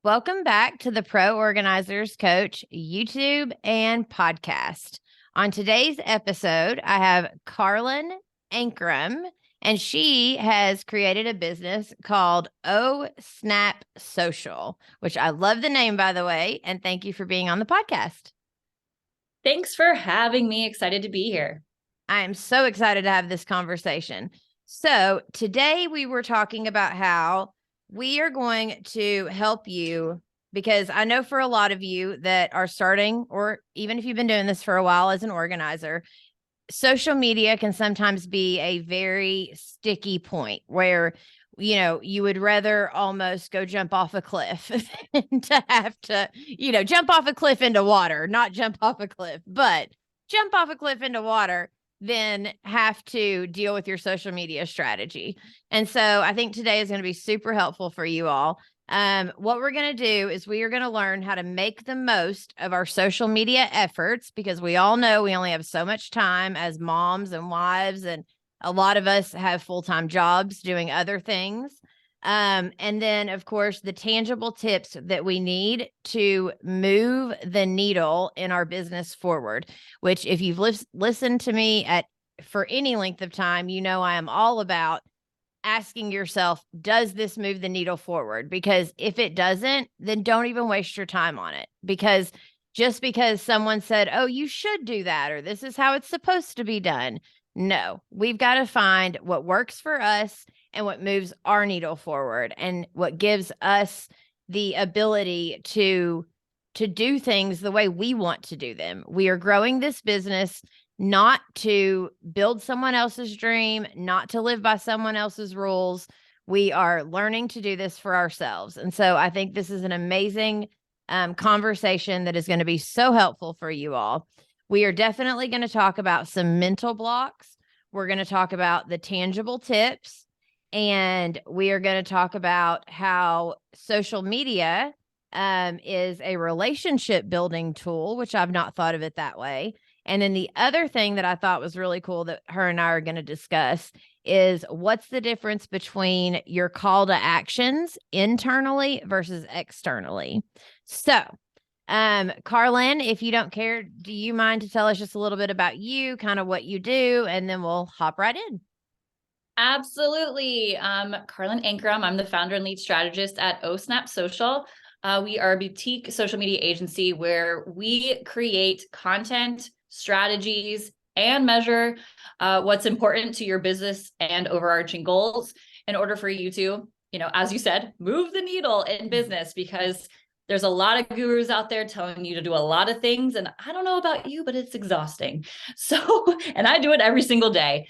Welcome back to the Pro Organizers Coach YouTube and podcast. On today's episode, I have Carlin Ankrum, and she has created a business called Snap Social, which I love the name, by the way, and thank you for being on the podcast. Thanks for having me. Excited to be here. I am so excited to have this conversation. So today we were talking about how we are going to help you, because I know for a lot of you that are starting, or even if you've been doing this for a while as an organizer, social media can sometimes be a very sticky point where, you would rather almost go jump off a cliff than to have to, jump off a cliff into water, not jump off a cliff, but jump off a cliff into water, then have to deal with your social media strategy. And so I think today is going to be super helpful for you all. What we're going to do is we are going to learn how to make the most of our social media efforts, because we all know we only have so much time as moms and wives, and a lot of us have full-time jobs doing other things. And then, of course, the tangible tips that we need to move the needle in our business forward, which if you've listened to me for any length of time, I am all about asking yourself, does this move the needle forward? Because if it doesn't, then don't even waste your time on it. Because just because someone said, oh, you should do that, or this is how it's supposed to be done. No, we've got to find what works for us and what moves our needle forward and what gives us the ability to do things the way we want to do them. We are growing this business not to build someone else's dream, not to live by someone else's rules. We are learning to do this for ourselves. And so I think this is an amazing conversation that is going to be so helpful for you all. We are definitely going to talk about some mental blocks. We're going to talk about the tangible tips, and we are going to talk about how social media is a relationship building tool, which I've not thought of it that way. And then the other thing that I thought was really cool that her and I are going to discuss is what's the difference between your call to actions internally versus externally. So, Carlin, if you don't care, do you mind to tell us just a little bit about you, kind of what you do, and then we'll hop right in. Absolutely. Carlin Ankrum. I'm the founder and lead strategist at Snap Social. We are a boutique social media agency where we create content, strategies, and measure what's important to your business and overarching goals in order for you to, as you said, move the needle in business, because there's a lot of gurus out there telling you to do a lot of things. And I don't know about you, but it's exhausting. So, and I do it every single day.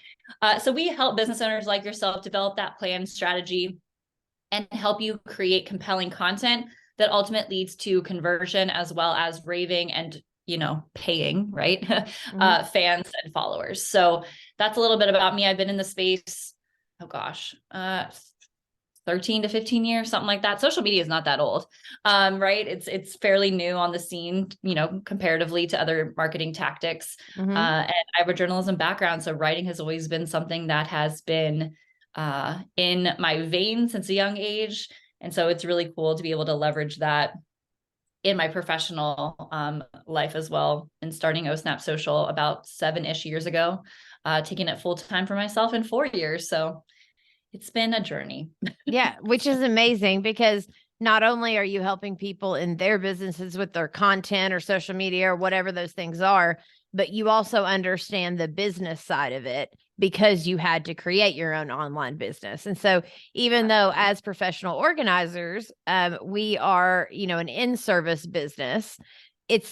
So we help business owners like yourself develop that plan strategy and help you create compelling content that ultimately leads to conversion, as well as raving and, paying, right? Mm-hmm. Fans and followers. So that's a little bit about me. I've been in the space, 13 to 15 years, something like that. Social media is not that old, right? It's fairly new on the scene, comparatively to other marketing tactics. Mm-hmm. And I have a journalism background, so writing has always been something that has been in my veins since a young age. And so it's really cool to be able to leverage that in my professional life as well. And starting Snap Social about 7-ish years ago, taking it full time for myself in 4 years. So it's been a journey. Yeah, which is amazing, because not only are you helping people in their businesses with their content or social media or whatever those things are, but you also understand the business side of it because you had to create your own online business. And so even though as professional organizers, we are, an in-service business,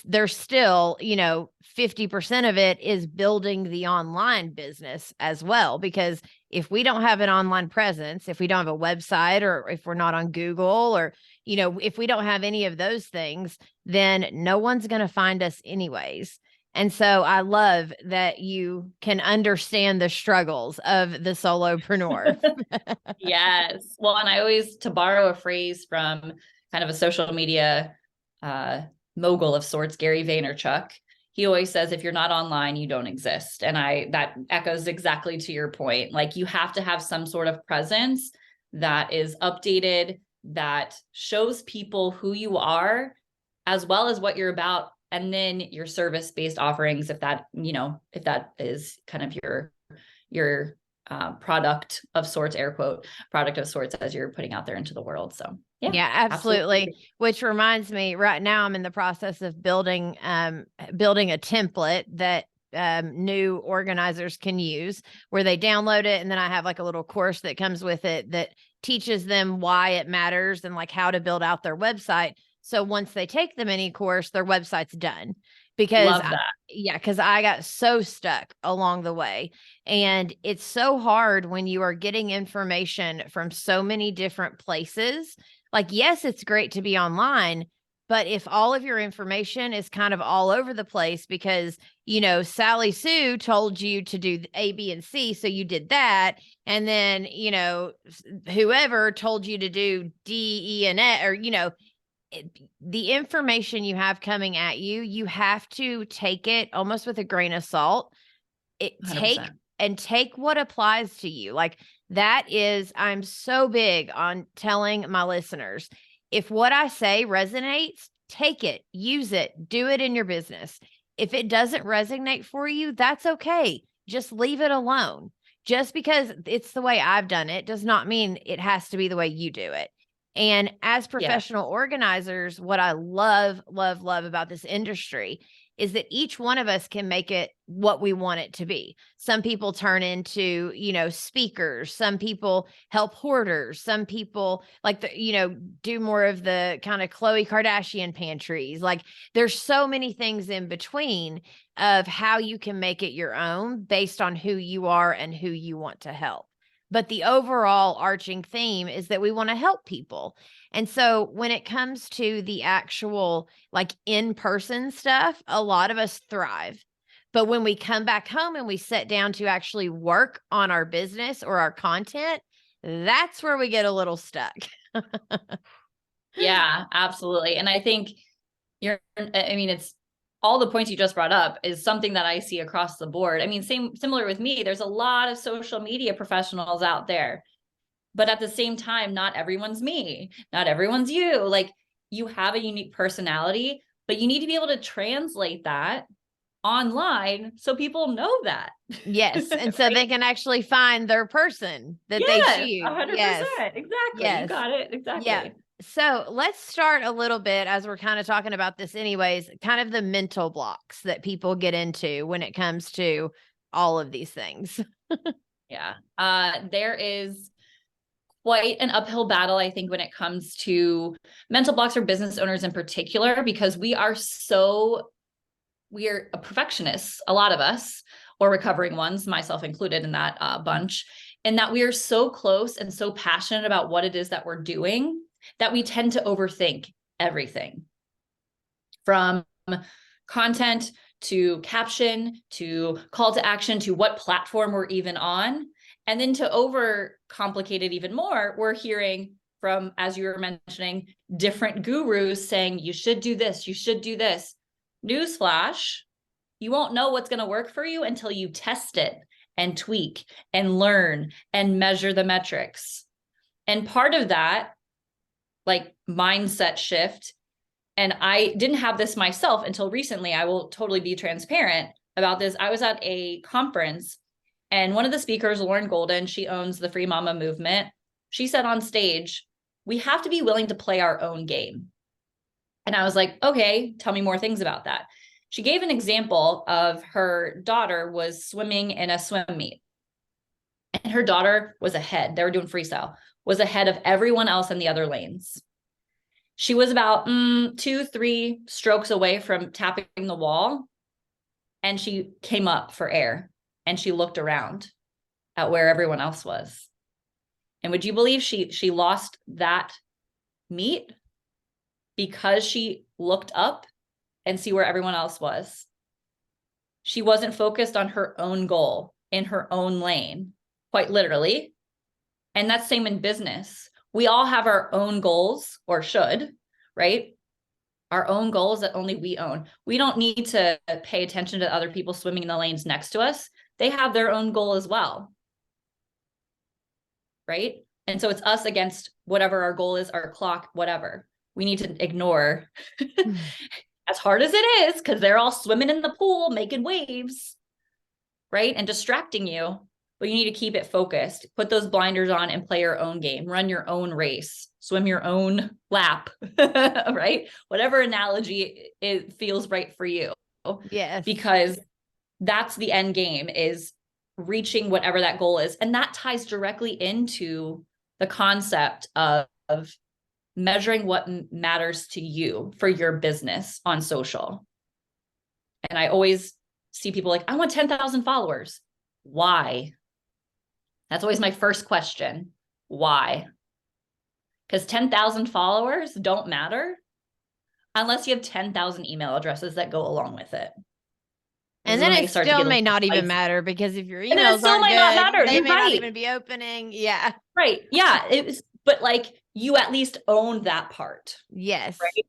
there's still, 50% of it is building the online business as well. Because if we don't have an online presence, if we don't have a website, or if we're not on Google, or, if we don't have any of those things, then no one's going to find us anyways. And so I love that you can understand the struggles of the solopreneur. Yes. Well, and I always, to borrow a phrase from kind of a social media mogul of sorts, Gary Vaynerchuk, he always says, if you're not online, you don't exist. And that echoes exactly to your point. Like, you have to have some sort of presence that is updated, that shows people who you are, as well as what you're about, and then your service-based offerings, if that, if that is kind of your product of sorts, air quote, product of sorts, as you're putting out there into the world. So yeah, absolutely. Which reminds me, right now I'm in the process of building a template that new organizers can use, where they download it, and then I have like a little course that comes with it that teaches them why it matters and like how to build out their website. So once they take the mini course, their website's done. Because love that. because I got so stuck along the way. And it's so hard when you are getting information from so many different places. Like, yes, it's great to be online, but if all of your information is kind of all over the place because, Sally Sue told you to do A, B, and C, so you did that. And then, whoever told you to do D, E, and E, or, the information you have coming at you, you have to take it almost with a grain of salt. Take what applies to you. Like that is, I'm so big on telling my listeners, if what I say resonates, take it, use it, do it in your business. If it doesn't resonate for you, that's okay. Just leave it alone. Just because it's the way I've done it does not mean it has to be the way you do it. And as professional organizers, what I love, love, love about this industry is that each one of us can make it what we want it to be. Some people turn into, speakers. Some people help hoarders. Some people do more of the kind of Khloe Kardashian pantries. Like there's so many things in between of how you can make it your own based on who you are and who you want to help. But the overall arching theme is that we want to help people. And so when it comes to the actual like in-person stuff, a lot of us thrive. But when we come back home and we sit down to actually work on our business or our content, that's where we get a little stuck. Yeah, absolutely. And I think it's all the points you just brought up is something that I see across the board. I mean, similar with me, there's a lot of social media professionals out there, but at the same time, not everyone's me, not everyone's you. Like you have a unique personality, but you need to be able to translate that online so people know that. Yes. And so they can actually find their person that they choose. 100%. Yes. Exactly. Yes. You got it. Exactly. Yeah. So let's start a little bit, as we're kind of talking about this anyways, kind of the mental blocks that people get into when it comes to all of these things. Yeah. There is quite an uphill battle, I think, when it comes to mental blocks for business owners in particular, because we are perfectionists, a lot of us, or recovering ones, myself included in that bunch, and that we are so close and so passionate about what it is that we're doing that we tend to overthink everything, from content to caption to call to action to what platform we're even on. And then to overcomplicate it even more, we're hearing from, as you were mentioning, different gurus saying, you should do this, you should do this. Newsflash, you won't know what's going to work for you until you test it and tweak and learn and measure the metrics. And part of that, like mindset shift, and I didn't have this myself until recently, I will totally be transparent about this. I was at a conference and one of the speakers, Lauren Golden, she owns the Free Mama movement. She said on stage, we have to be willing to play our own game. And I was like, okay, tell me more things about that. She gave an example of her daughter was swimming in a swim meet. And her daughter was ahead. They were doing freestyle, was ahead of everyone else in the other lanes. She was about 2-3 strokes away from tapping the wall. And she came up for air and she looked around at where everyone else was. And would you believe she lost that meet because she looked up and see where everyone else was? She wasn't focused on her own goal in her own lane, quite literally. And that's same in business. We all have our own goals, or should, right? Our own goals that only we own. We don't need to pay attention to other people swimming in the lanes next to us. They have their own goal as well, right? And so it's us against whatever our goal is, our clock, whatever. We need to ignore as hard as it is, because they're all swimming in the pool, making waves, right? And distracting you. But you need to keep it focused. Put those blinders on and play your own game. Run your own race. Swim your own lap, right? Whatever analogy it feels right for you. Yes. Because that's the end game, is reaching whatever that goal is. And that ties directly into the concept of measuring what matters to you for your business on social. And I always see people like, I want 10,000 followers. Why? That's always my first question. Why? Because 10,000 followers don't matter unless you have 10,000 email addresses that go along with it. And then it still may not even matter, because if your emails aren't good, they may not even be opening. Yeah. Right. Yeah. It was, but like, you at least own that part. Yes. Right?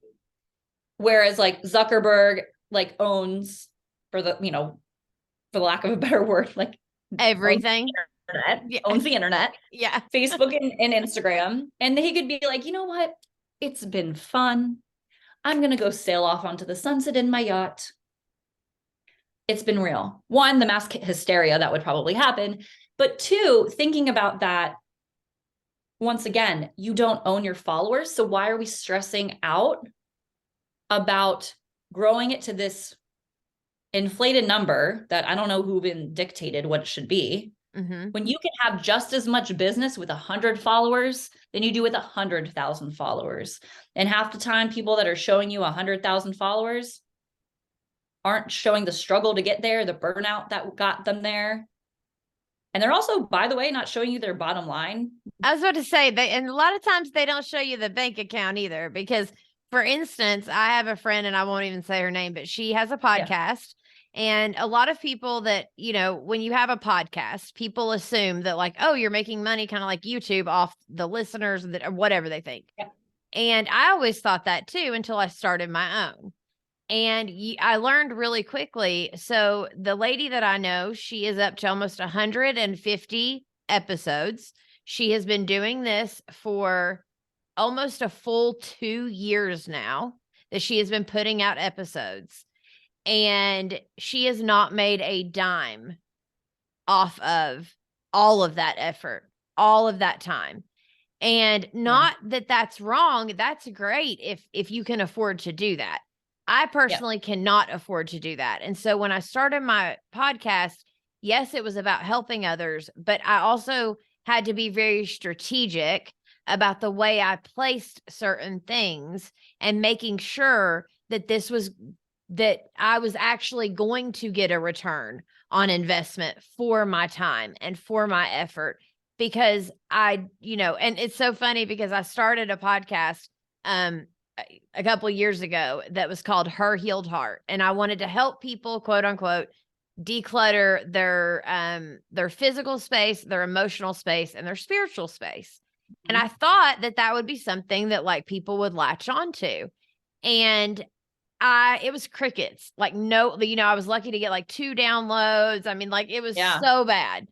Whereas like Zuckerberg like owns, for the, you know, for the lack of a better word, like everything. Owns the internet. Yeah. Facebook and Instagram. And he could be like, you know what? It's been fun. I'm going to go sail off onto the sunset in my yacht. It's been real. One, the mass hysteria that would probably happen. But two, thinking about that, once again, you don't own your followers. So why are we stressing out about growing it to this inflated number that I don't know who even dictated what it should be? When you can have just as much business with 100 followers than you do with 100,000 followers. And half the time, people that are showing you 100,000 followers aren't showing the struggle to get there, the burnout that got them there. And they're also, by the way, not showing you their bottom line. I was about to say, and a lot of times they don't show you the bank account either, because, for instance, I have a friend, and I won't even say her name, but she has a podcast. Yeah. And a lot of people that, you know, when you have a podcast, people assume that like, oh, you're making money kind of like YouTube off the listeners that, or whatever they think. Yeah. And I always thought that too, until I started my own. And I learned really quickly. So the lady that I know, she is up to almost 150 episodes. She has been doing this for almost a full 2 years now, that she has been putting out episodes. And she has not made a dime off of all of that effort, all of that time. And not that that's wrong. That's great if you can afford to do that. I personally cannot afford to do that. And so when I started my podcast, yes, it was about helping others, but I also had to be very strategic about the way I placed certain things and making sure that that I was actually going to get a return on investment for my time and for my effort. Because and it's so funny because I started a podcast a couple of years ago that was called Her Healed Heart. And I wanted to help people, quote unquote, declutter their physical space, their emotional space, and their spiritual space. And I thought that would be something that like people would latch onto. And it was crickets. Like, no, I was lucky to get like 2 downloads. I mean, like, it was so bad.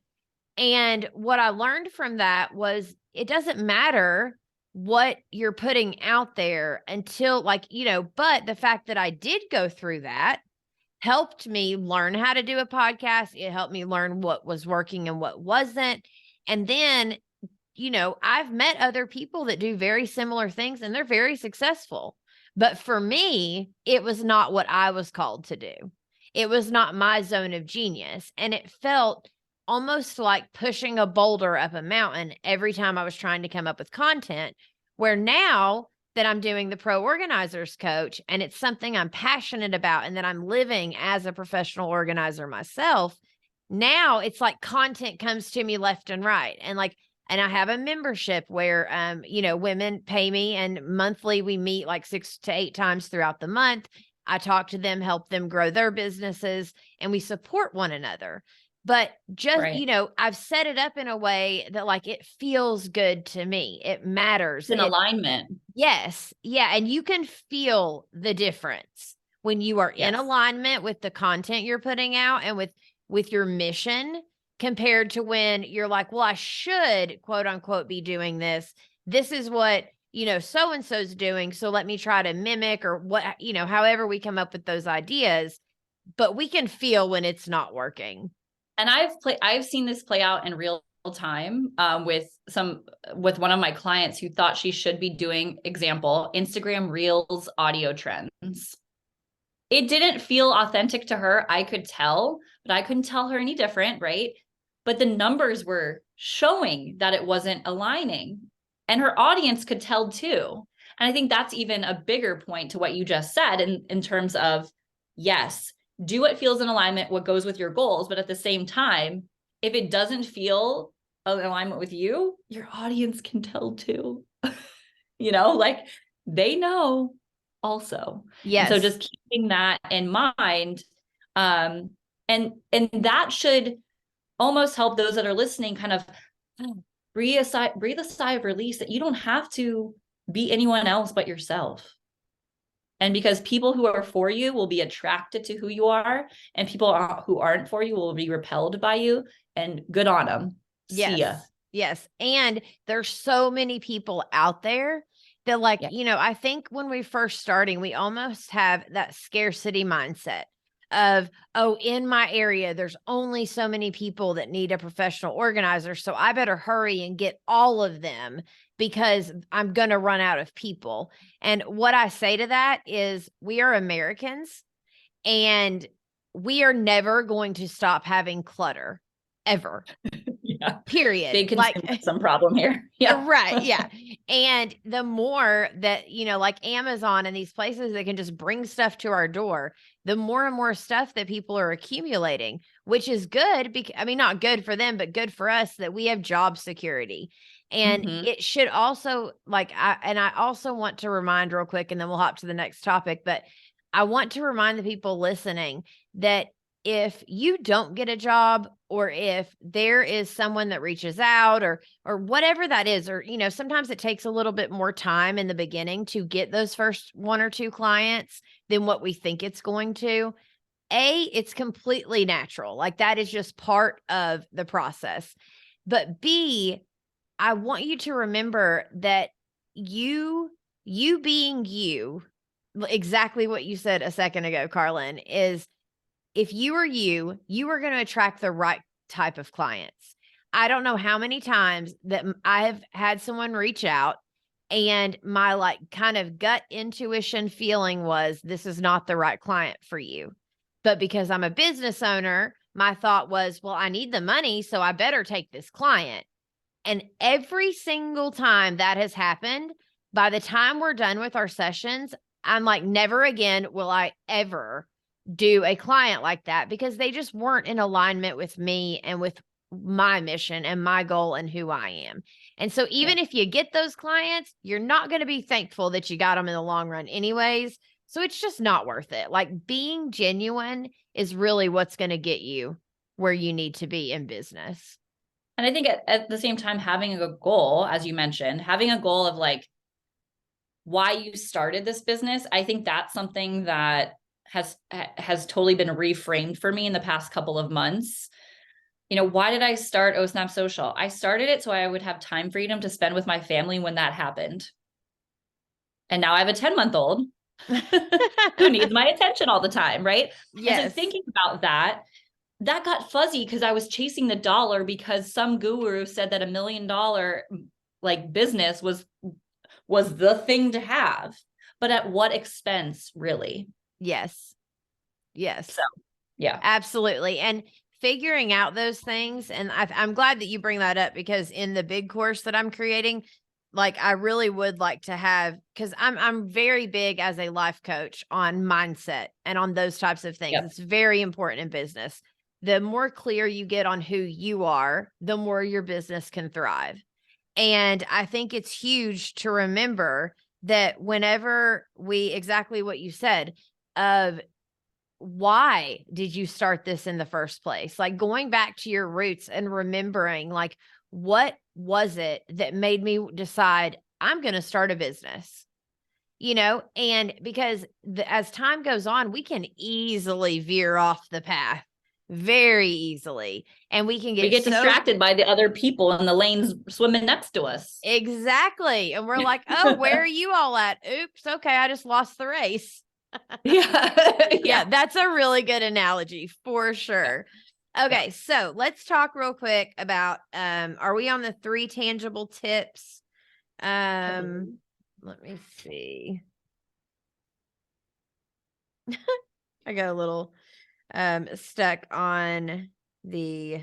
And what I learned from that was it doesn't matter what you're putting out there until but the fact that I did go through that helped me learn how to do a podcast. It helped me learn what was working and what wasn't. And then, I've met other people that do very similar things and they're very successful. But for me, it was not what I was called to do. It was not my zone of genius. And it felt almost like pushing a boulder up a mountain every time I was trying to come up with content, where now that I'm doing the Pro Organizers Coach and it's something I'm passionate about and that I'm living as a professional organizer myself, now it's like content comes to me left and right. And I have a membership where, women pay me, and monthly we meet like 6 to 8 times throughout the month. I talk to them, help them grow their businesses, and we support one another. But just, I've set it up in a way that like, it feels good to me. It matters. It's in alignment. Yes. Yeah. And you can feel the difference when you are in alignment with the content you're putting out and with your mission. compared to when you're like, well, I should quote unquote be doing this. This is what, so-and-so's doing. So let me try to mimic or what, however we come up with those ideas, but we can feel when it's not working. And I've seen this play out in real time with one of my clients who thought she should be doing, example, Instagram Reels audio trends. It didn't feel authentic to her. I could tell, but I couldn't tell her any different, right? But the numbers were showing that it wasn't aligning, and her audience could tell too. And I think that's even a bigger point to what you just said in terms of, yes, do what feels in alignment, what goes with your goals. But at the same time, if it doesn't feel in alignment with you, your audience can tell too. Like they know also. Yes. And so just keeping that in mind, and that should almost help those that are listening kind of breathe a sigh of release, that you don't have to be anyone else but yourself. And because people who are for you will be attracted to who you are, and people who aren't for you will be repelled by you, and good on them. Yes. See ya. Yes. And there's so many people out there that I think when we first starting, we almost have that scarcity mindset of, oh, in my area, there's only so many people that need a professional organizer. So I better hurry and get all of them because I'm going to run out of people. And what I say to that is, we are Americans and we are never going to stop having clutter ever. Yeah. Period. Big some problem here. Yeah. Right. Yeah. And the more that, like Amazon and these places that can just bring stuff to our door, the more and more stuff that people are accumulating, which is good. Not good for them, but good for us that we have job security. And it should also I also want to remind real quick, and then we'll hop to the next topic, but I want to remind the people listening that if you don't get a job, or if there is someone that reaches out or whatever that is, or, sometimes it takes a little bit more time in the beginning to get those first one or two clients than what we think it's going to. It's completely natural. Like that is just part of the process. But B, I want you to remember that you being you, exactly what you said a second ago, Carlin, is if you are you are going to attract the right type of clients. I don't know how many times that I have had someone reach out and my kind of gut intuition feeling was, this is not the right client for you. But because I'm a business owner, my thought was, well, I need the money, so I better take this client. And every single time that has happened, by the time we're done with our sessions, I'm like, never again will I ever do a client like that, because they just weren't in alignment with me and with my mission and my goal and who I am. And so even if you get those clients, you're not going to be thankful that you got them in the long run anyways. So it's just not worth it. Like being genuine is really what's going to get you where you need to be in business. And I think at the same time, having a goal, as you mentioned, having a goal of why you started this business, I think that's something that has totally been reframed for me in the past couple of months. Why did I start OSNAP Social? I started it so I would have time freedom to spend with my family when that happened. And now I have a 10-month-old who needs my attention all the time, right? Yes. And so thinking about that got fuzzy because I was chasing the dollar because some guru said that $1 million business was the thing to have. But at what expense, really? Yes. So, yeah, absolutely. And figuring out those things. And I'm glad that you bring that up, because in the big course that I'm creating, I really would like to have, because I'm very big as a life coach on mindset and on those types of things. Yep. It's very important in business. The more clear you get on who you are, the more your business can thrive. And I think it's huge to remember that whenever exactly what you said, of why did you start this in the first place? Going back to your roots and remembering, what was it that made me decide I'm going to start a business? And because as time goes on, we can easily veer off the path very easily. And we can We get get so distracted by the other people in the lanes swimming next to us. exactly. And we're like, oh, where are you all at? Oops. Okay. I just lost the race. Yeah. Yeah. That's a really good analogy for sure. Okay. So let's talk real quick about, are we on the 3 tangible tips? Let me see. I got a little stuck on the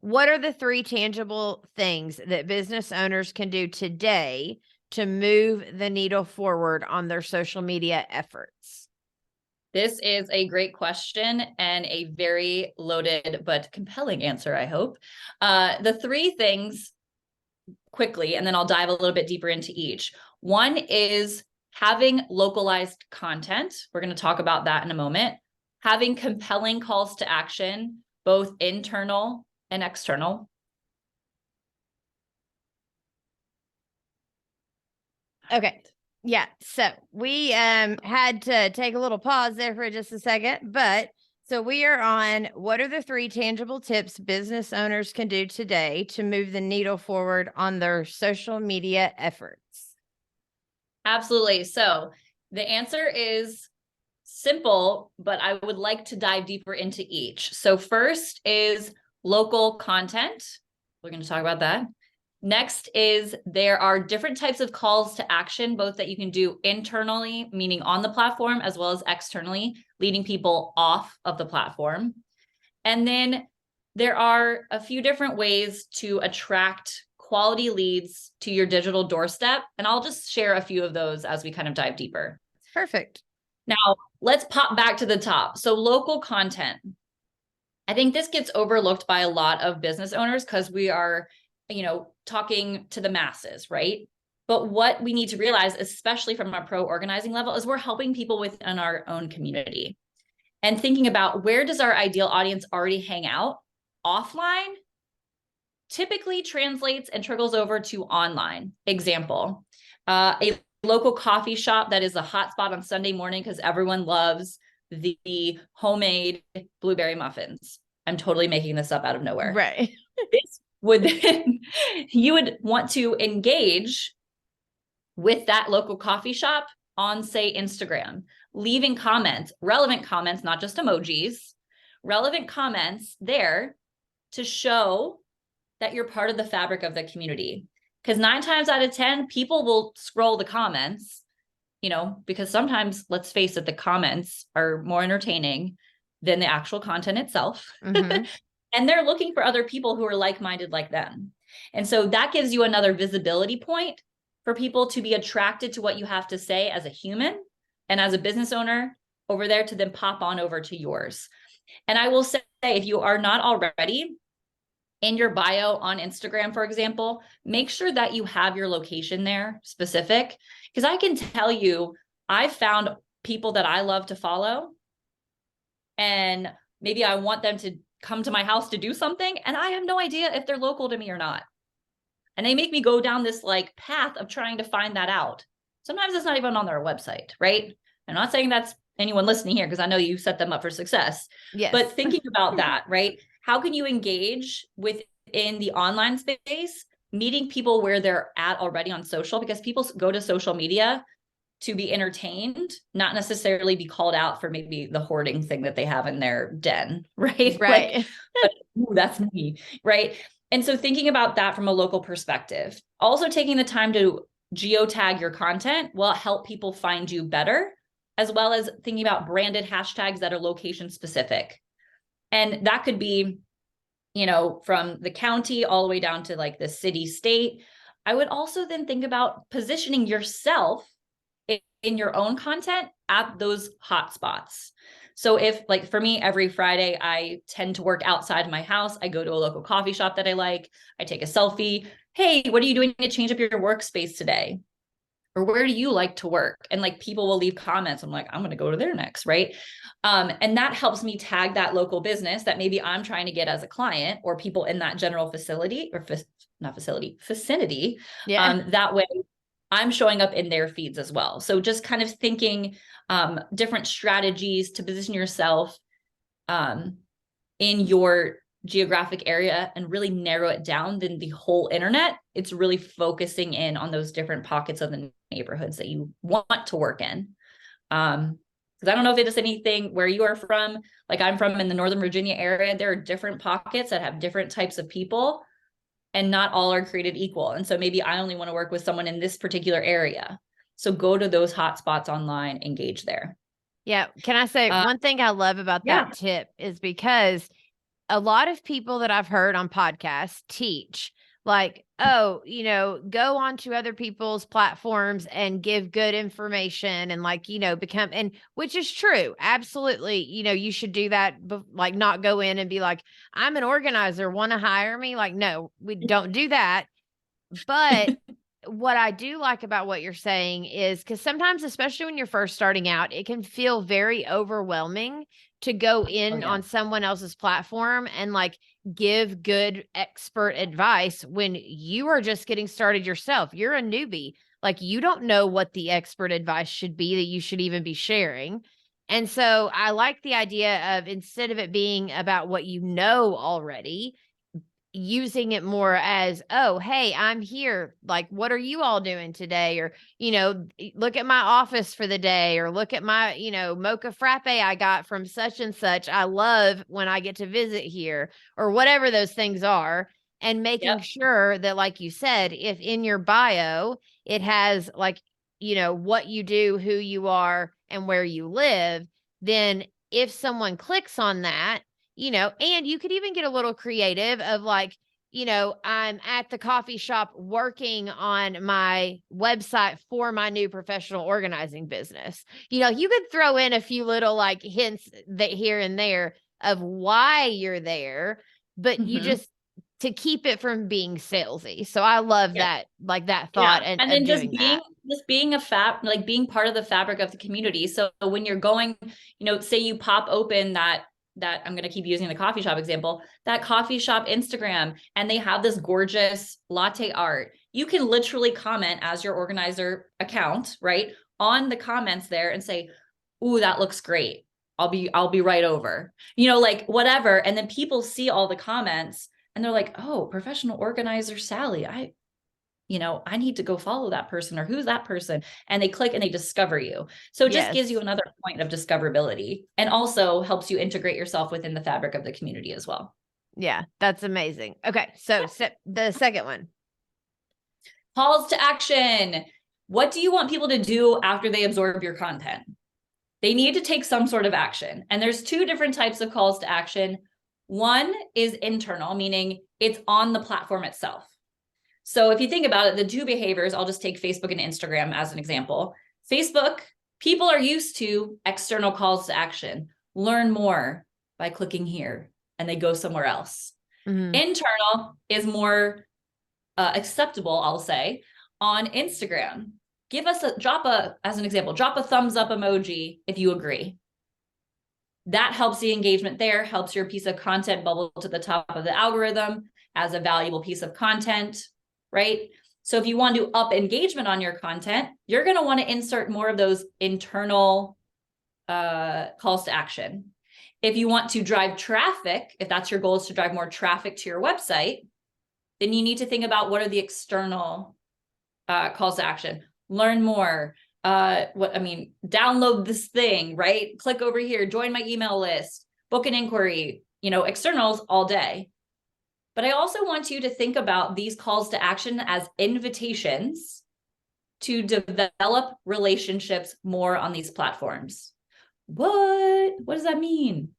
what are the 3 tangible things that business owners can do today to move the needle forward on their social media efforts? This is a great question and a very loaded but compelling answer, I hope. The 3 things quickly, and then I'll dive a little bit deeper into each. One is having localized content. We're going to talk about that in a moment. Having compelling calls to action, both internal and external. Okay. Yeah. So we had to take a little pause there for just a second, but so we are on what are the 3 tangible tips business owners can do today to move the needle forward on their social media efforts? Absolutely. So the answer is simple, but I would like to dive deeper into each. So first is local content. We're going to talk about that. Next is there are different types of calls to action, both that you can do internally, meaning on the platform, as well as externally, leading people off of the platform. And then there are a few different ways to attract quality leads to your digital doorstep. And I'll just share a few of those as we kind of dive deeper. Perfect. Now, let's pop back to the top. So local content. I think this gets overlooked by a lot of business owners because we are, talking to the masses, right? But what we need to realize, especially from a pro organizing level, is we're helping people within our own community and thinking about where does our ideal audience already hang out. Offline typically translates and trickles over to online. Example, a local coffee shop that is a hotspot on Sunday morning because everyone loves the homemade blueberry muffins. I'm totally making this up out of nowhere. Right. This would you would want to engage with that local coffee shop on, say, Instagram, leaving comments, relevant comments, not just emojis, relevant comments there to show that you're part of the fabric of the community. Because 9 times out of 10, people will scroll the comments, because sometimes, let's face it, the comments are more entertaining than the actual content itself. Mm-hmm. And they're looking for other people who are like-minded like them. And so that gives you another visibility point for people to be attracted to what you have to say as a human and as a business owner over there to then pop on over to yours. And I will say, if you are not already in your bio on Instagram, for example, make sure that you have your location there specific, because I can tell you, I've found people that I love to follow and maybe I want them to come to my house to do something, and I have no idea if they're local to me or not. And they make me go down this path of trying to find that out. Sometimes it's not even on their website, right? I'm not saying that's anyone listening here because I know you set them up for success. Yes. But thinking about that, right? How can you engage within the online space, meeting people where they're at already on social? Because people go to social media to be entertained, not necessarily be called out for maybe the hoarding thing that they have in their den, right? Right. Ooh, that's me, right? And so thinking about that from a local perspective, also taking the time to geotag your content will help people find you better, as well as thinking about branded hashtags that are location specific. And that could be, from the county all the way down to the city, state. I would also then think about positioning yourself in your own content at those hotspots. So if for me, every Friday, I tend to work outside my house. I go to a local coffee shop that I like. I take a selfie. Hey, what are you doing to change up your workspace today? Or where do you like to work? And people will leave comments. I'm like, I'm going to go to there next, right? And that helps me tag that local business that maybe I'm trying to get as a client or people in that general facility or vicinity. Yeah. That way I'm showing up in their feeds as well. So just kind of thinking different strategies to position yourself in your geographic area and really narrow it down than the whole internet. It's really focusing in on those different pockets of the neighborhoods that you want to work in. Because I don't know if it is anything where you are from. Like I'm from in the Northern Virginia area, there are different pockets that have different types of people, and not all are created equal. And so maybe I only want to work with someone in this particular area. So go to those hotspots online, engage there. Yeah. Can I say one thing I love about that tip is because a lot of people that I've heard on podcasts teach like, oh, go onto other people's platforms and give good information and like, become, and which is true. Absolutely. You should do that, but like not go in and be like, I'm an organizer, want to hire me? Like, no, we don't do that. But what I do like about what you're saying is because sometimes, especially when you're first starting out, it can feel very overwhelming to go in on someone else's platform and like give good expert advice when you are just getting started yourself. You're a newbie. Like you don't know what the expert advice should be that you should even be sharing. And so I like the idea of instead of it being about what you know already, using it more as, oh, hey, I'm here. Like, what are you all doing today? Or, look at my office for the day, or look at my, mocha frappe I got from such and such. I love when I get to visit here, or whatever those things are. And making sure that, like you said, if in your bio, it has like, what you do, who you are, and where you live, then if someone clicks on that, and you could even get a little creative of like, I'm at the coffee shop working on my website for my new professional organizing business. You could throw in a few little like hints that here and there of why you're there, but you just to keep it from being salesy. So I love that, like that thought. And then just being being part of the fabric of the community. So when you're going, say you pop open that I'm going to keep using the coffee shop example, that coffee shop Instagram, and they have this gorgeous latte art. You can literally comment as your organizer account, right, on the comments there and say, ooh, that looks great. I'll be right over, like whatever. And then people see all the comments and they're like, oh, professional organizer Sally, I need to go follow that person, or who's that person? And they click and they discover you. So it just gives you another point of discoverability, and also helps you integrate yourself within the fabric of the community as well. Yeah, that's amazing. Okay. So the second one. Calls to action. What do you want people to do after they absorb your content? They need to take some sort of action. And there's two different types of calls to action. One is internal, meaning it's on the platform itself. So if you think about it, the two behaviors, I'll just take Facebook and Instagram as an example. Facebook, people are used to external calls to action. Learn more by clicking here, and they go somewhere else. Internal is more acceptable, I'll say, on Instagram. As an example, drop a thumbs up emoji if you agree. That helps the engagement there, helps your piece of content bubble to the top of the algorithm as a valuable piece of content, right? So if you want to up engagement on your content, you're going to want to insert more of those internal calls to action. If you want to drive traffic, if that's your goal, is to drive more traffic to your website, then you need to think about what are the external calls to action. Learn more. Download this thing, right? Click over here, join my email list, book an inquiry, externals all day. But I also want you to think about these calls to action as invitations to develop relationships more on these platforms. What does that mean?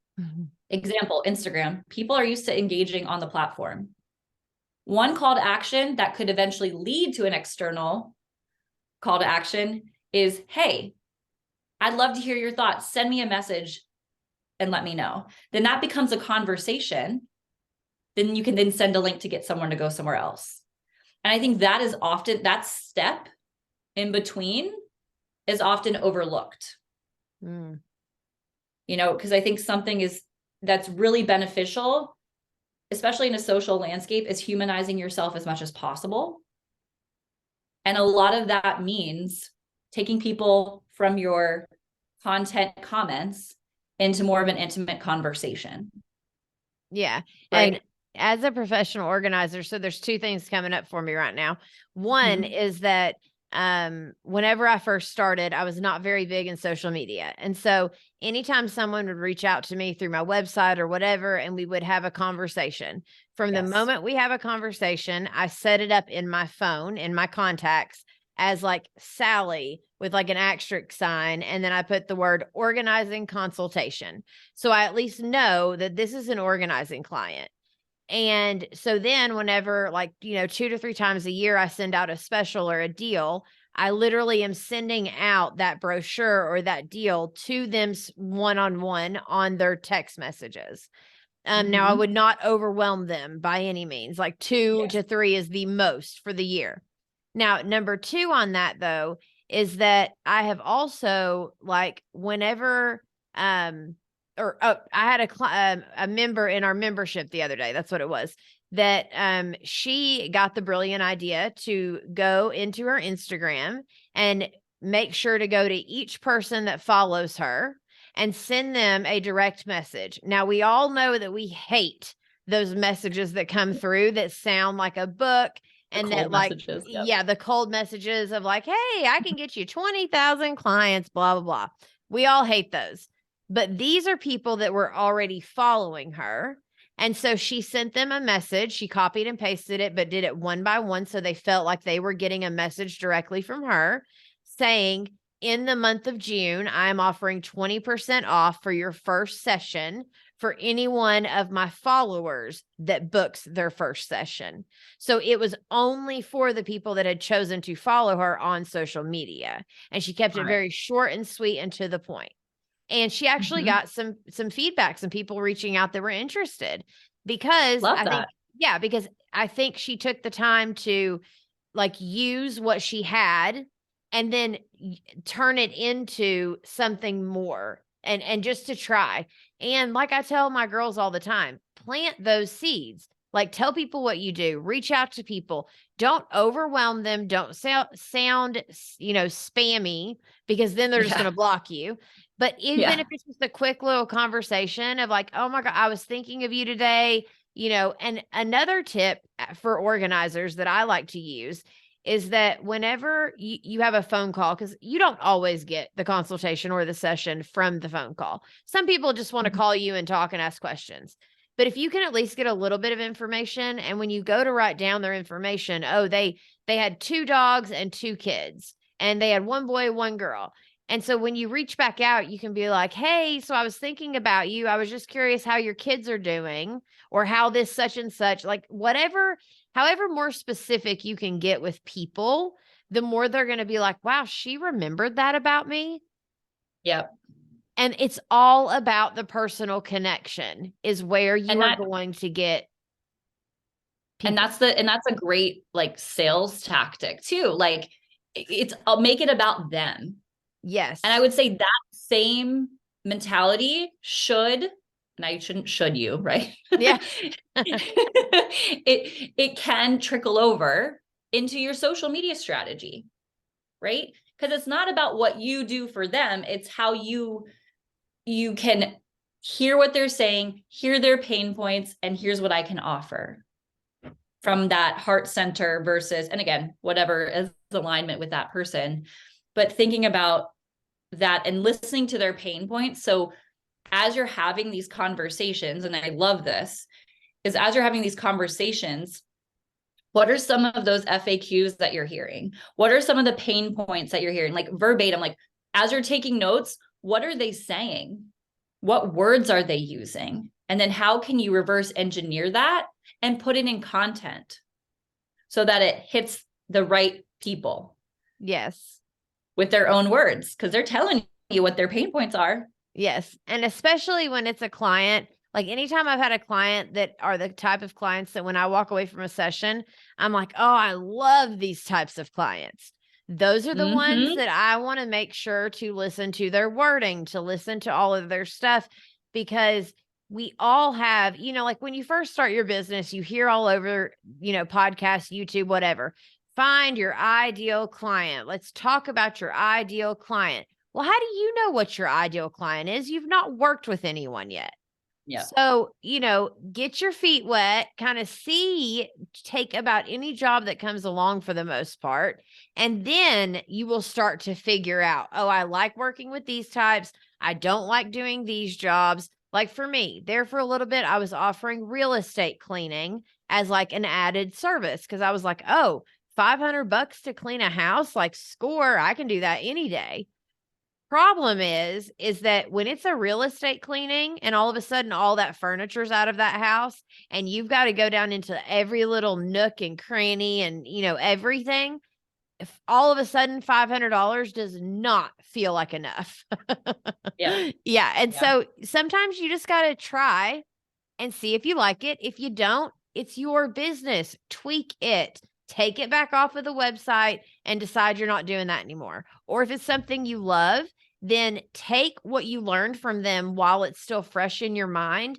Example, Instagram. People are used to engaging on the platform. One call to action that could eventually lead to an external call to action is, hey, I'd love to hear your thoughts. Send me a message and let me know. Then that becomes a conversation. Then you can then send a link to get someone to go somewhere else. And I think that is often, that step in between is often overlooked. Because I think something that's really beneficial, especially in a social landscape, is humanizing yourself as much as possible. And a lot of that means taking people from your content comments into more of an intimate conversation. Yeah. Right. And as a professional organizer, so there's two things coming up for me right now. One is that whenever I first started, I was not very big in social media. And so anytime someone would reach out to me through my website or whatever, and we would have a conversation, from the moment we have a conversation, I set it up in my phone, in my contacts, as like Sally with like an asterisk sign. And then I put the word organizing consultation. So I at least know that this is an organizing client. And so then whenever, like, 2 to 3 times a year, I send out a special or a deal, I literally am sending out that brochure or that deal to them one-on-one on their text messages. Now I would not overwhelm them by any means. Like 2 to 3 is the most for the year. Now, number 2 on that though, is that I have also, like, whenever, I had a member in our membership the other day. That's what it was. That she got the brilliant idea to go into her Instagram and make sure to go to each person that follows her and send them a direct message. Now, we all know that we hate those messages that come through that sound like a book and that, like, the cold messages of like, hey, I can get you 20,000 clients, blah, blah, blah. We all hate those. But these are people that were already following her. And so she sent them a message. She copied and pasted it, but did it one by one. So they felt like they were getting a message directly from her saying, in the month of June, I'm offering 20% off for your first session for any one of my followers that books their first session. So it was only for the people that had chosen to follow her on social media. And she kept it very short and sweet and to the point. And she actually got some feedback, some people reaching out that were interested, because because I think she took the time to, like, use what she had and then turn it into something more and just to try. And like I tell my girls all the time, plant those seeds. Like, tell people what you do, reach out to people, don't overwhelm them, don't sound, spammy, because then they're just going to block you. But even if it's just a quick little conversation of like, oh my God, I was thinking of you today, and another tip for organizers that I like to use is that whenever you have a phone call, because you don't always get the consultation or the session from the phone call. Some people just want to call you and talk and ask questions. But if you can at least get a little bit of information, and when you go to write down their information, oh, they had 2 dogs and 2 kids, and they had 1 boy, 1 girl. And so when you reach back out, you can be like, hey, so I was thinking about you. I was just curious how your kids are doing, or how this such and such, like whatever, however more specific you can get with people, the more they're going to be like, wow, she remembered that about me. Yep. And it's all about the personal connection is where you are going to get people. And that's a great, like, sales tactic too. Like, I'll make it about them. Yes. And I would say that same mentality should, and I shouldn't should you, right? Yeah. it can trickle over into your social media strategy, right? Because it's not about what you do for them. It's how you can hear what they're saying, hear their pain points, and here's what I can offer from that heart center versus, and again, whatever is alignment with that person, but thinking about that and listening to their pain points. So as you're having these conversations, and I love this, is as you're having these conversations, what are some of those FAQs that you're hearing? What are some of the pain points that you're hearing? Like verbatim, like as you're taking notes, what are they saying? What words are they using? And then how can you reverse engineer that and put it in content so that it hits the right people? Yes. With their own words, because they're telling you what their pain points are. Yes. And especially when it's a client, like anytime I've had a client that are the type of clients that when I walk away from a session, I'm like, oh, I love these types of clients. Those are the ones that I want to make sure to listen to their wording, to listen to all of their stuff, because we all have, like when you first start your business, you hear all over, podcasts, YouTube, whatever. find your ideal client. Let's talk about your ideal client. Well, how do you know what your ideal client is? You've not worked with anyone yet. Yeah. So, get your feet wet, kind of take about any job that comes along for the most part. And then you will start to figure out, oh, I like working with these types. I don't like doing these jobs. Like for me, there for a little bit, I was offering real estate cleaning as like an added service because I was like, oh, $500 to clean a house, like score, I can do that any day. Problem is that when it's a real estate cleaning and all of a sudden all that furniture's out of that house and you've got to go down into every little nook and cranny and everything, if all of a sudden $500 does not feel like enough. Yeah. Yeah. And Yeah. so sometimes you just got to try and see if you like it. If you don't, it's your business. Tweak it. Take it back off of the website and decide you're not doing that anymore. Or if it's something you love, then take what you learned from them while it's still fresh in your mind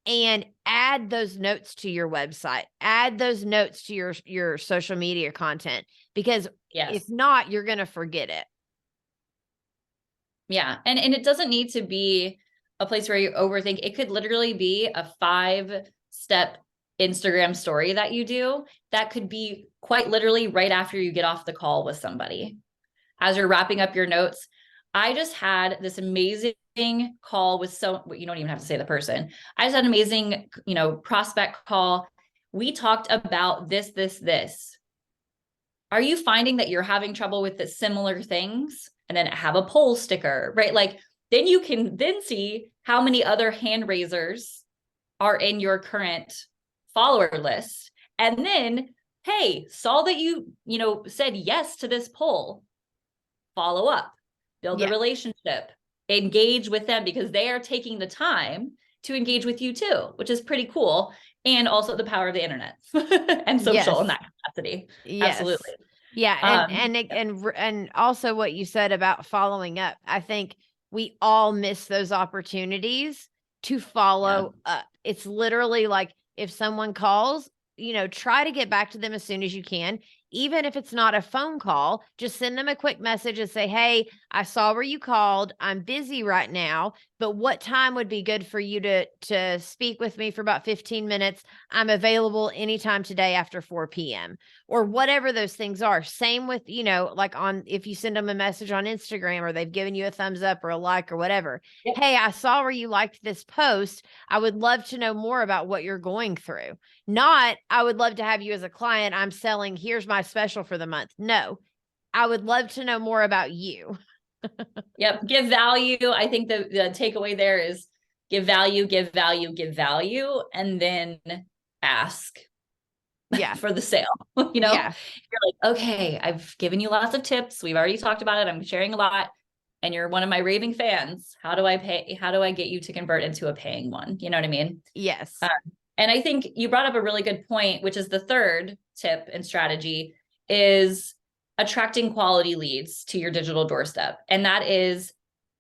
and add those notes to your website. Add those notes to your social media content because if not, you're going to forget it. Yeah. And it doesn't need to be a place where you overthink. It could literally be a 5-step Instagram story that you do. That could be quite literally right after you get off the call with somebody. As you're wrapping up your notes, I just had this amazing call with you don't even have to say the person. I just had an amazing, prospect call. We talked about this. Are you finding that you're having trouble with the similar things? And then have a poll sticker, right? Like then you can then see how many other hand raisers are in your current follower list. And then, hey, saw that you said yes to this poll. Follow up, build a relationship, engage with them because they are taking the time to engage with you too, which is pretty cool. And also the power of the internet and social in that capacity. Yes. Absolutely. Yeah. And also what you said about following up. I think we all miss those opportunities to follow up. It's literally like if someone calls, try to get back to them as soon as you can. Even if it's not a phone call, just send them a quick message and say, hey, I saw where you called. I'm busy right now, but what time would be good for you to speak with me for about 15 minutes? I'm available anytime today after 4 p.m. or whatever those things are. Same with, like if you send them a message on Instagram or they've given you a thumbs up or a like or whatever. Yep. Hey, I saw where you liked this post. I would love to know more about what you're going through. Not, I would love to have you as a client. I'm selling, here's my special for the month. No, I would love to know more about you. Yep. Give value. I think the takeaway there is give value, and then ask for the sale. You're like, okay, I've given you lots of tips. We've already talked about it. I'm sharing a lot and you're one of my raving fans. How do I pay? How do I get you to convert into a paying one? You know what I mean? Yes. And I think you brought up a really good point, which is the third tip and strategy is attracting quality leads to your digital doorstep. And that is,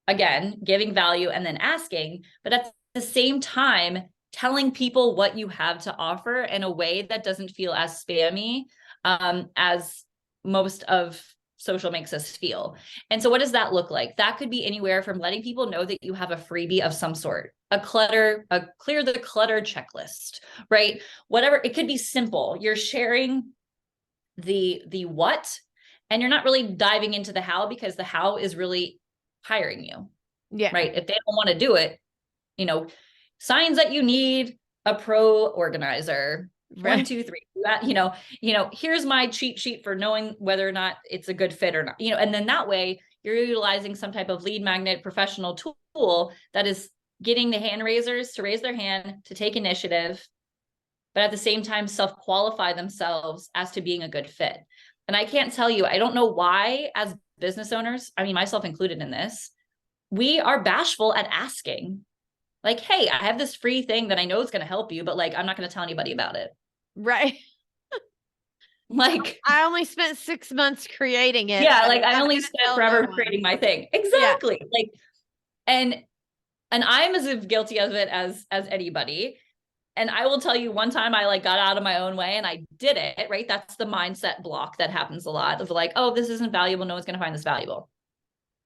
again, giving value and then asking, but at the same time, telling people what you have to offer in a way that doesn't feel as spammy as most of social makes us feel. And so what does that look like? That could be anywhere from letting people know that you have a freebie of some sort, a clear the clutter checklist, right? Whatever, it could be simple. You're sharing the what, and you're not really diving into the how because the how is really hiring you. Yeah. Right. If they don't want to do it, signs that you need a pro organizer. Right. 1, 2, 3, here's my cheat sheet for knowing whether or not it's a good fit or not, and then that way you're utilizing some type of lead magnet professional tool that is getting the hand raisers to raise their hand, to take initiative, but at the same time, self-qualify themselves as to being a good fit. And I can't tell you, I don't know why as business owners, I mean, myself included in this, we are bashful at asking like, hey, I have this free thing that I know is going to help you, but like, I'm not going to tell anybody about it. Right. Like I only spent 6 months creating it. Yeah. Like I only spent forever creating my thing. Exactly. Yeah. Like, and I'm as guilty of it as anybody. And I will tell you, one time I like got out of my own way and I did it, right? That's the mindset block that happens a lot of like, oh, this isn't valuable. No one's going to find this valuable.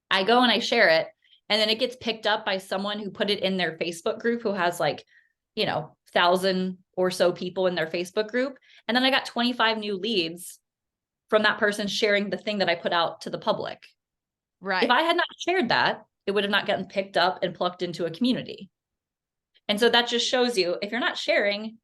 I go and I share it, and then it gets picked up by someone who put it in their Facebook group who has like, 1,000 or so people in their Facebook group. And then I got 25 new leads from that person sharing the thing that I put out to the public. Right. If I had not shared that, it would have not gotten picked up and plucked into a community. And so that just shows you, if you're not sharing,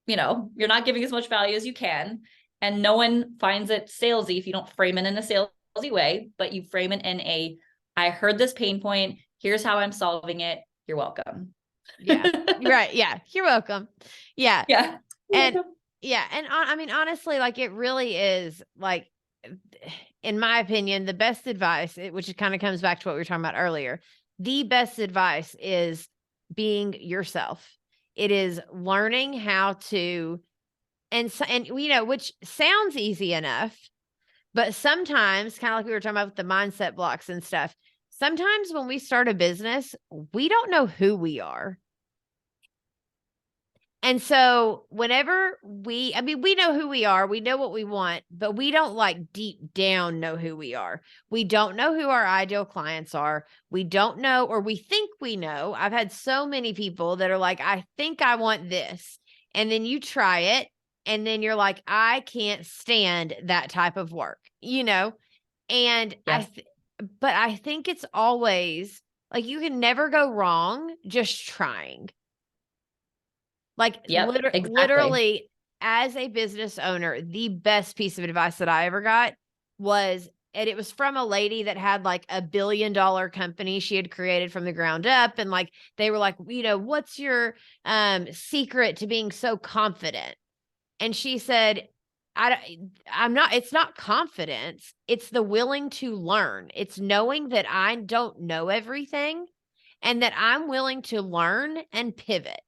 you're not giving as much value as you can, and no one finds it salesy if you don't frame it in a salesy way, but you frame it in I heard this pain point. Here's how I'm solving it. You're welcome. Yeah. Right. Yeah. You're welcome. Yeah. Yeah. And yeah. And I mean, honestly, like it really is like, in my opinion, the best advice, which kind of comes back to what we were talking about earlier. The best advice is being yourself. It is learning how to, and which sounds easy enough, but sometimes, kind of like we were talking about with the mindset blocks and stuff, sometimes when we start a business, we don't know who we are. And so whenever we know who we are, we know what we want, but we don't like deep down know who we are. We don't know who our ideal clients are. We don't know, or we think we know. I've had so many people that are like, I think I want this. And then you try it. And then you're like, I can't stand that type of work, And Yes. but I think it's always like, you can never go wrong just trying. Like Exactly. literally as a business owner, the best piece of advice that I ever got was, and it was from a lady that had like $1 billion company she had created from the ground up. And like, they were like, what's your secret to being so confident? And she said, it's not confidence. It's the willing to learn. It's knowing that I don't know everything and that I'm willing to learn and pivot.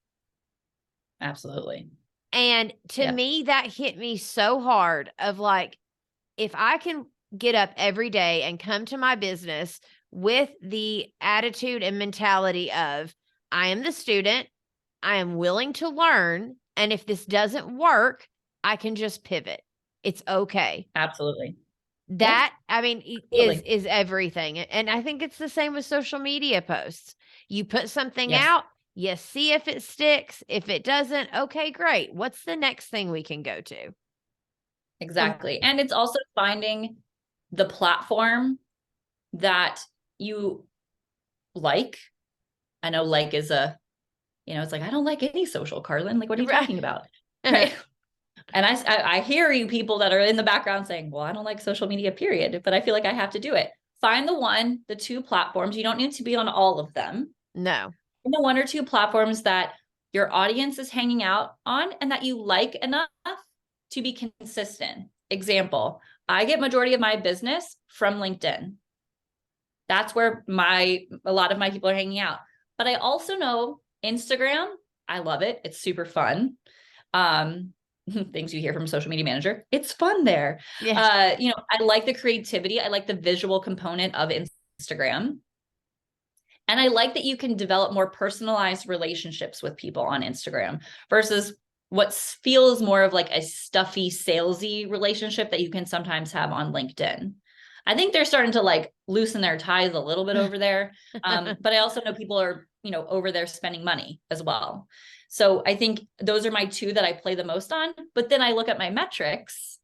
Absolutely. And to me, that hit me so hard of like, if I can get up every day and come to my business with the attitude and mentality of, I am the student, I am willing to learn. And if this doesn't work, I can just pivot. It's okay. Absolutely. That, I mean, is everything. And I think it's the same with social media posts. You put something out, you see if it sticks. If it doesn't, okay, great. What's the next thing we can go to? Exactly. And it's also finding the platform that you like. I know like is it's like, I don't like any social, Carlin. Like, what are you talking about? Right. And I hear you people that are in the background saying, well, I don't like social media, period, but I feel like I have to do it. Find the 2 platforms. You don't need to be on all of them. No. The 1 or 2 platforms that your audience is hanging out on and that you like enough to be consistent. Example, I get majority of my business from LinkedIn. That's where a lot of my people are hanging out. But I also know Instagram, I love it. It's super fun. Things you hear from a social media manager. It's fun there. Yeah. I like the creativity. I like the visual component of Instagram. And I like that you can develop more personalized relationships with people on Instagram versus what feels more of like a stuffy, salesy relationship that you can sometimes have on LinkedIn. I think they're starting to like loosen their ties a little bit over there. But I also know people are, over there spending money as well. So I think those are my 2 that I play the most on. But then I look at my metrics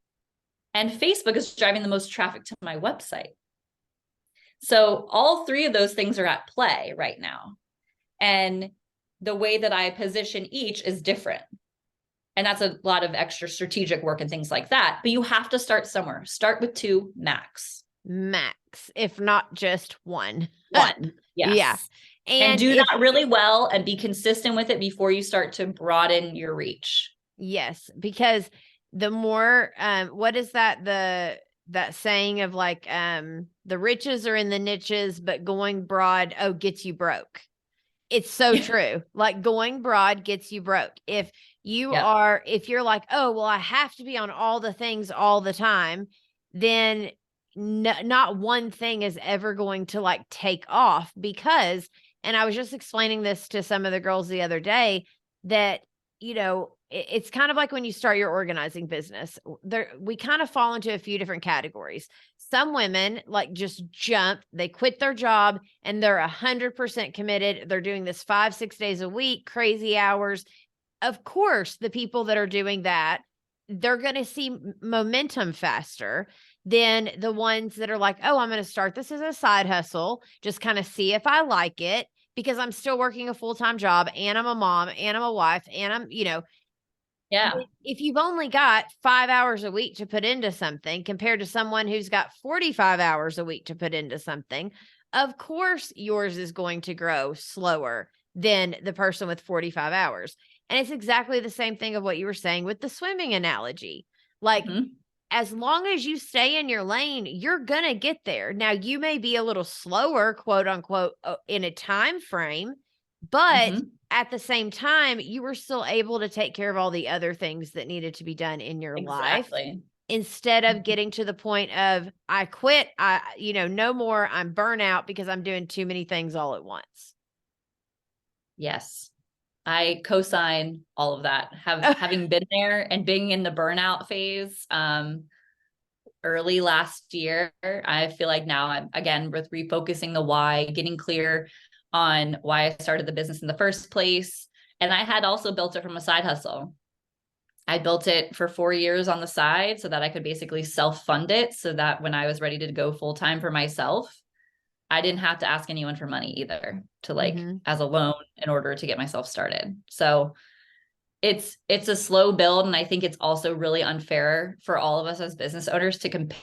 and Facebook is driving the most traffic to my website. So all 3 of those things are at play right now. And the way that I position each is different. And that's a lot of extra strategic work and things like that. But you have to start somewhere. Start with 2 max. Max, if not just 1. Yes. Yeah. And do that really well and be consistent with it before you start to broaden your reach. Yes. Because the more, what is that? That saying of like, the riches are in the niches, but going broad, gets you broke. It's so true. Like going broad gets you broke. If you're like, oh, well, I have to be on all the things all the time, then not one thing is ever going to like take off because And I was just explaining this to some of the girls the other day that, it's kind of like when you start your organizing business. We kind of fall into a few different categories. Some women like just jump, they quit their job and they're 100% committed. They're doing this 5-6 days a week, crazy hours. Of course, the people that are doing that, they're going to see momentum faster than the ones that are like, oh, I'm going to start this as a side hustle, just kind of see if I like it, because I'm still working a full-time job and I'm a mom and I'm a wife and I'm, Yeah. if you've only got 5 hours a week to put into something compared to someone who's got 45 hours a week to put into something, of course yours is going to grow slower than the person with 45 hours. And it's exactly the same thing of what you were saying with the swimming analogy. Like, as long as you stay in your lane, you're going to get there. Now, you may be a little slower, quote unquote, in a time frame, but at the same time, you were still able to take care of all the other things that needed to be done in your life, instead of getting to the point of, I quit, no more, I'm burnout because I'm doing too many things all at once. Yes. I co-sign all of that. Having been there and being in the burnout phase, early last year, I feel like now I'm again with refocusing the why, getting clear on why I started the business in the first place. And I had also built it from a side hustle. I built it for 4 years on the side so that I could basically self-fund it, so that when I was ready to go full-time for myself, I didn't have to ask anyone for money either, to as a loan in order to get myself started. So it's a slow build. And I think it's also really unfair for all of us as business owners to compare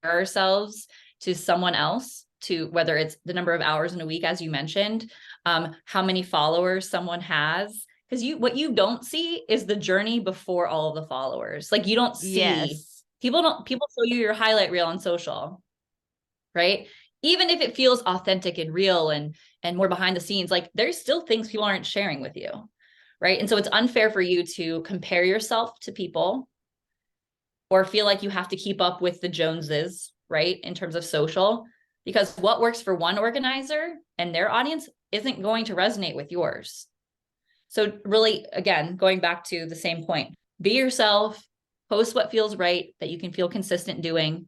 ourselves to someone else, to whether it's the number of hours in a week, as you mentioned, how many followers someone has. Because what you don't see is the journey before all of the followers. Like, you don't see, people show you your highlight reel on social, right? Even if it feels authentic and real and more behind the scenes, like, there's still things people aren't sharing with you, right? And so it's unfair for you to compare yourself to people or feel like you have to keep up with the Joneses, right? In terms of social, because what works for one organizer and their audience isn't going to resonate with yours. So really, again, going back to the same point, be yourself, post what feels right that you can feel consistent doing,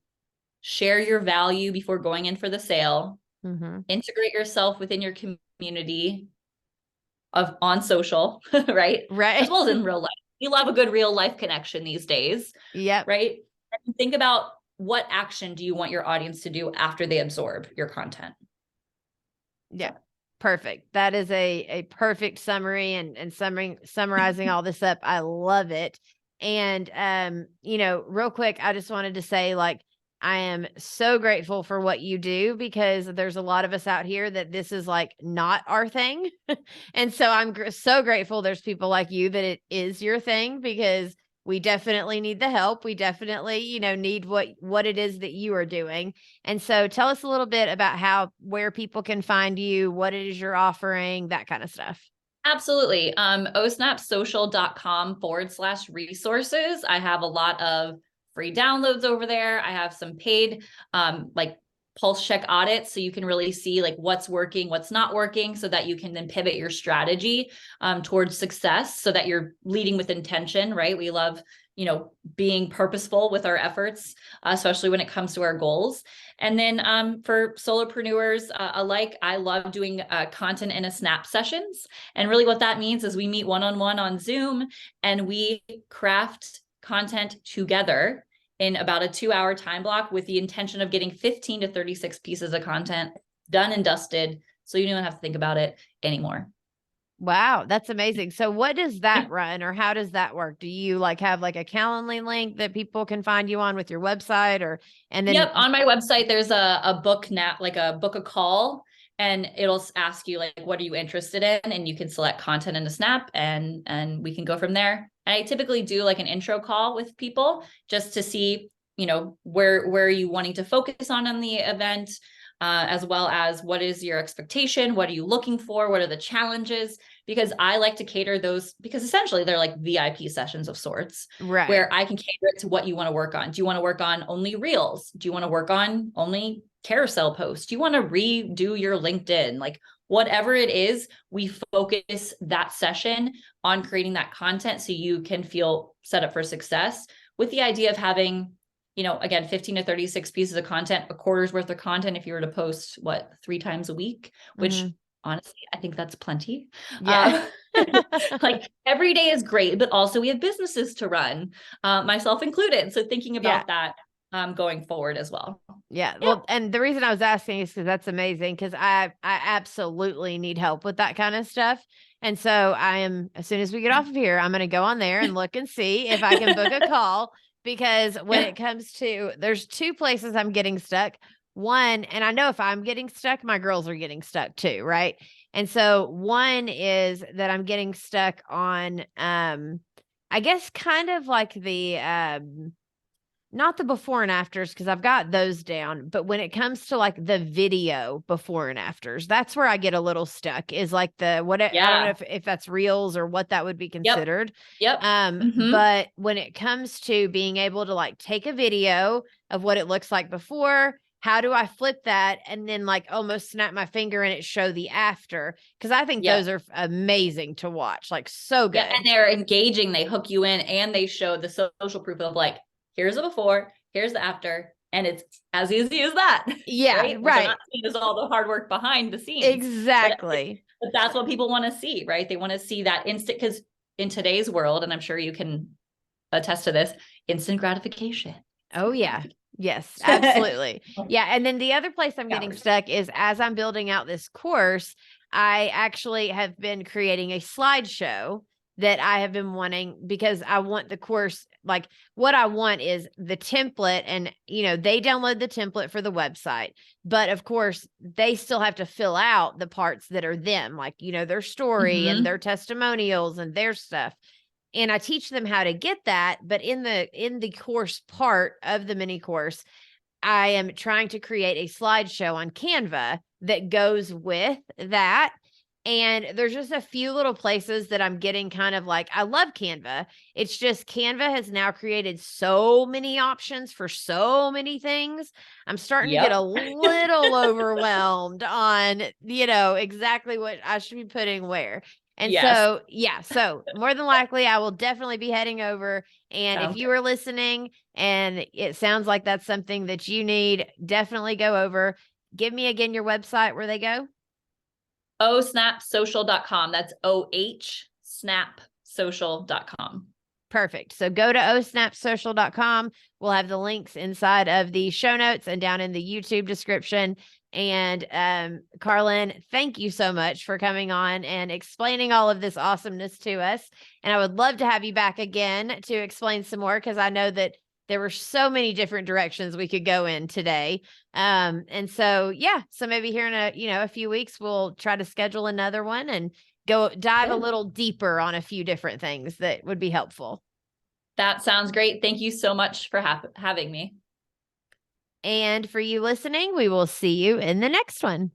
share your value before going in for the sale, integrate yourself within your community on social, right? Right. As well as in real life. You love a good real life connection these days. Yep. Right. And think about, what action do you want your audience to do after they absorb your content? Yeah. Perfect. That is a perfect summary and summarizing all this up. I love it. And, real quick, I just wanted to say, like, I am so grateful for what you do, because there's a lot of us out here that this is like not our thing. And so I'm so grateful there's people like you that it is your thing, because we definitely need the help. We definitely, need what it is that you are doing. And so tell us a little bit about where people can find you, what it is you're offering, that kind of stuff. Absolutely. osnapsocial.com/resources. I have a lot of free downloads over there. I have some paid, like pulse check audits, so you can really see like what's working, what's not working, so that you can then pivot your strategy towards success, so that you're leading with intention, right? We love, being purposeful with our efforts, especially when it comes to our goals. And then for solopreneurs alike, I love doing content in a snap sessions. And really what that means is we meet one-on-one on Zoom and we craft content together in about a 2-hour time block, with the intention of getting 15 to 36 pieces of content done and dusted, so you don't have to think about it anymore. Wow, that's amazing. So what does that run, or how does that work? Do you have like a Calendly link that people can find you on with your website, and then? Yep. On my website, there's a book like a book a call, and it'll ask you like, what are you interested in? And you can select content in a snap, and we can go from there. And I typically do like an intro call with people just to see, where are you wanting to focus on the event, as well as what is your expectation? What are you looking for? What are the challenges? Because I like to cater those, because essentially they're like VIP sessions of sorts, right, where I can cater it to what you want to work on. Do you want to work on only reels? Do you want to work on only carousel posts? Do you want to redo your LinkedIn? Like, whatever it is, we focus that session on creating that content so you can feel set up for success, with the idea of having, again, 15 to 36 pieces of content, a quarter's worth of content if you were to post 3 times a week, which honestly, I think that's plenty. Yeah. Like every day is great, but also we have businesses to run, myself included. So thinking about that going forward as well. Yeah. Well, and the reason I was asking is because that's amazing, because I absolutely need help with that kind of stuff. And so as soon as we get off of here, I'm going to go on there and look and see if I can book a call, because when it comes to, there's 2 places I'm getting stuck. One, and I know if I'm getting stuck, my girls are getting stuck too. Right. And so one is that I'm getting stuck on, I guess kind of like the, not the before and afters, because I've got those down. But when it comes to like the video before and afters, that's where I get a little stuck, is like I don't know if that's reels or what that would be considered. Yep. But when it comes to being able to like take a video of what it looks like before, how do I flip that and then like almost snap my finger and it show the after? Because I think those are amazing to watch, like so good. Yeah, and they're engaging, they hook you in, and they show the social proof of like, here's the before, here's the after, and it's as easy as that. Yeah, right. Not seeing is all the hard work behind the scenes. Exactly. But that's what people want to see, right? They want to see that instant, because in today's world, and I'm sure you can attest to this, instant gratification. Oh yeah. Yes, absolutely. Yeah. And then the other place I'm getting stuck is, as I'm building out this course, I actually have been creating a slideshow that I have been wanting, because I want the course, like what I want is the template, and, they download the template for the website, but of course they still have to fill out the parts that are them, like, their story and their testimonials and their stuff. And I teach them how to get that. But in the course part of the mini course, I am trying to create a slideshow on Canva that goes with that. And there's just a few little places that I'm getting kind of like, I love Canva. It's just Canva has now created so many options for so many things. I'm starting to get a little overwhelmed on, exactly what I should be putting where. And so more than likely I will definitely be heading over. And if you are listening and it sounds like that's something that you need, definitely go over. Give me again your website where they go. osnapsocial.com. That's ohsnapsocial.com. Perfect. So go to osnapsocial.com. We'll have the links inside of the show notes and down in the YouTube description. And Carlin, thank you so much for coming on and explaining all of this awesomeness to us. And I would love to have you back again to explain some more, because I know that there were so many different directions we could go in today. And so maybe here in a few weeks, we'll try to schedule another one and go dive a little deeper on a few different things that would be helpful. That sounds great. Thank you so much for having me. And for you listening, we will see you in the next one.